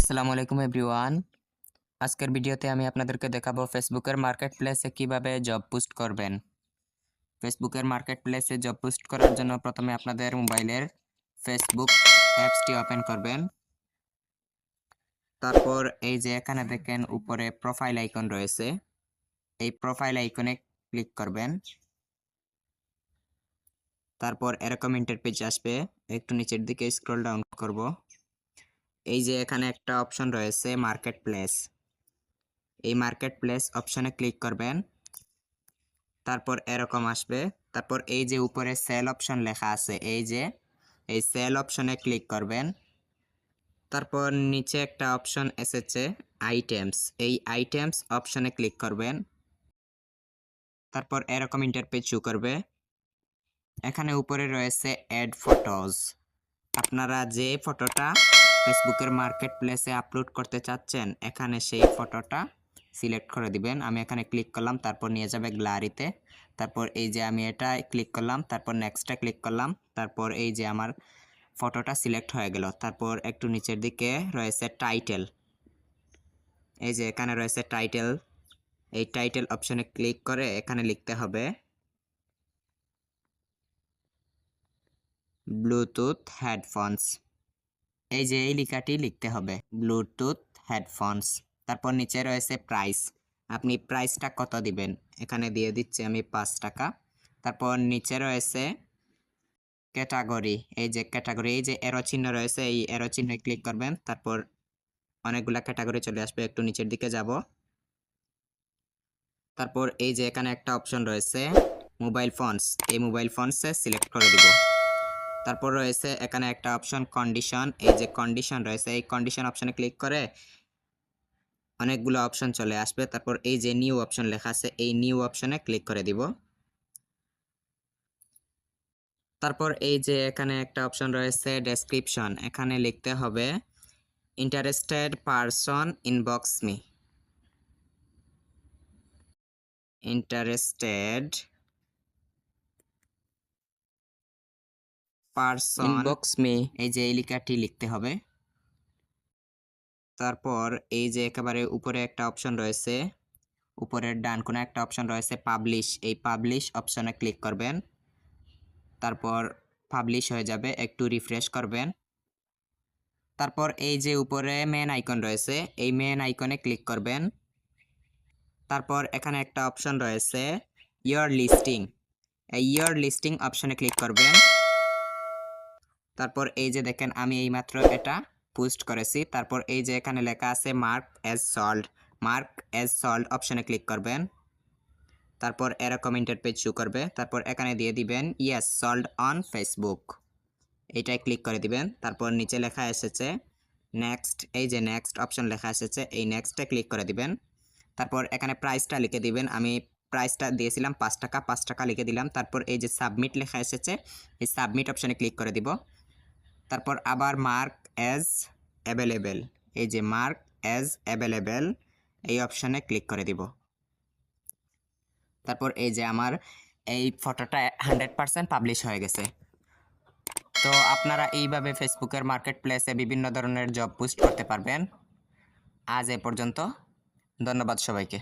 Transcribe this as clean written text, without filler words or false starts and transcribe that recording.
আসসালামু আলাইকুম এভরিওয়ান। আজকের ভিডিওতে আমি আপনাদেরকে দেখাবো ফেসবুকের মার্কেট প্লেসে কীভাবে জব পোস্ট করবেন। ফেসবুকের মার্কেট প্লেসে জব পোস্ট করার জন্য প্রথমে আপনাদের মোবাইলের ফেসবুক অ্যাপসটি ওপেন করবেন। তারপর এই যে এখানে দেখেন উপরে প্রোফাইল আইকন রয়েছে, এই প্রোফাইল আইকনে ক্লিক করবেন। তারপর এরকম ইন্টারপেজ আসবে, একটু নিচের দিকে স্ক্রল ডাউন করব। এই যে এখানে একটা অপশন রয়েছে মার্কেট প্লেস, এই মার্কেট প্লেস অপশনে ক্লিক করবেন। তারপর এরকম আসবে, তারপর এই যে উপরে সেল অপশন লেখা আছে, এই সেল অপশনে ক্লিক করবেন। তারপর নিচে একটা অপশন এসেছে আইটেমস, এই আইটেমস অপশনে ক্লিক করবেন। তারপর এরকম ইন্টারপেজ শো করবে। এখানে উপরে রয়েছে অ্যাড ফটোজ, আপনারা যে ফটোটা ফেসবুকের মার্কেট প্লেসে আপলোড করতে চাচ্ছেন এখানে সেই ফটোটা সিলেক্ট করে দিবেন। আমি এখানে ক্লিক করলাম, তারপর নিয়ে যাবে গ্যালারিতে। তারপর এই যে আমি এটা ক্লিক করলাম, তারপর নেক্সটে ক্লিক করলাম, তারপর এই যে আমার ফটোটা সিলেক্ট হয়ে গেল। তারপর একটু নিচের দিকে রয়েছে টাইটেল, এই যে এখানে রয়েছে টাইটেল, এই টাইটেল অপশনে ক্লিক করে এখানে লিখতে হবে ব্লুটুথ হেডফোনস, এই যে এই লেখাটি লিখতে হবে ব্লুটুথ হেডফোনস। তারপর নিচে রয়েছে প্রাইস, আপনি প্রাইসটা কত দিবেন, এখানে দিয়ে দিচ্ছি আমি 5 টাকা। তারপর নিচে রয়েছে ক্যাটাগরি, এই যে ক্যাটাগরি, এই যে এরো চিহ্ন রয়েছে, এই এরো চিহ্নে ক্লিক করবেন। তারপর অনেকগুলা ক্যাটাগরি চলে আসবে, একটু নিচের দিকে যাব। তারপর এই যে এখানে একটা অপশন রয়েছে মোবাইল ফোনস, এই মোবাইল ফোনসে সিলেক্ট করে দিব। তারপর রয়েছে এখানে একটা অপশন কন্ডিশন, এই যে কন্ডিশন রয়েছে, এই কন্ডিশন অপশনে ক্লিক করে অনেকগুলো অপশন চলে আসবে। তারপর এই যে নিউ অপশন লেখা আছে, এই নিউ অপশনে ক্লিক করে দিব। তারপর এই যে এখানে একটা অপশন রয়েছে ডেসক্রিপশন, এখানে লিখতে হবে interested person inbox me, interested person inbox me, এই যে এই লেখাটি লিখতে হবে। তারপর এই যে একেবারে উপরে একটা অপশন রয়েছে, উপরের ডান কোণে একটা অপশন রয়েছে পাবলিশ, এই পাবলিশ অপশনে ক্লিক করবেন। তারপর পাবলিশ হয়ে যাবে, একটু রিফ্রেশ করবেন। তারপর এই যে উপরে মেন আইকন রয়েছে, এই মেন আইকনে ক্লিক করবেন। তারপর এখানে একটা অপশন রয়েছে ইয়োর লিস্টিং, এই ইয়োর লিস্টিং অপশনে ক্লিক করবেন। তারপর এই যে দেখেন আমি এইমাত্র এটা পোস্ট করেছি। তারপর এই যে এখানে লেখা আছে mark as sold, mark as sold অপশনে ক্লিক করবেন। তারপর এরকম ইন্টারপেজ শো করবে। তারপর এখানে দিয়ে দিবেন ইয়েস সল্ড অন ফেসবুক, এইটাই ক্লিক করে দিবেন। তারপর নিচে লেখা এসেছে নেক্সট, এই যে নেক্সট অপশন লেখা এসেছে, এই নেক্সটে ক্লিক করে দিবেন। তারপর এখানে প্রাইসটা লিখে দিবেন, আমি প্রাইসটা দিয়েছিলাম 5 টাকা, 5 টাকা লিখে দিলাম। তারপর এই যে সাবমিট লেখা এসেছে, এই সাবমিট অপশনে ক্লিক করে দিব। তারপর আবার মার্ক অ্যাজ অ্যাভেলেবেল, এই যে মার্ক অ্যাজ অ্যাভেলেবেল এই অপশনে ক্লিক করে দিব। তারপর এই যে আমার এই ফটোটা 100% পাবলিশ হয়ে গেছে। তো আপনারা এইভাবে ফেসবুকের মার্কেট প্লেসে বিভিন্ন ধরনের জব পোস্ট করতে পারবেন। আজ এ পর্যন্ত, ধন্যবাদ সবাইকে।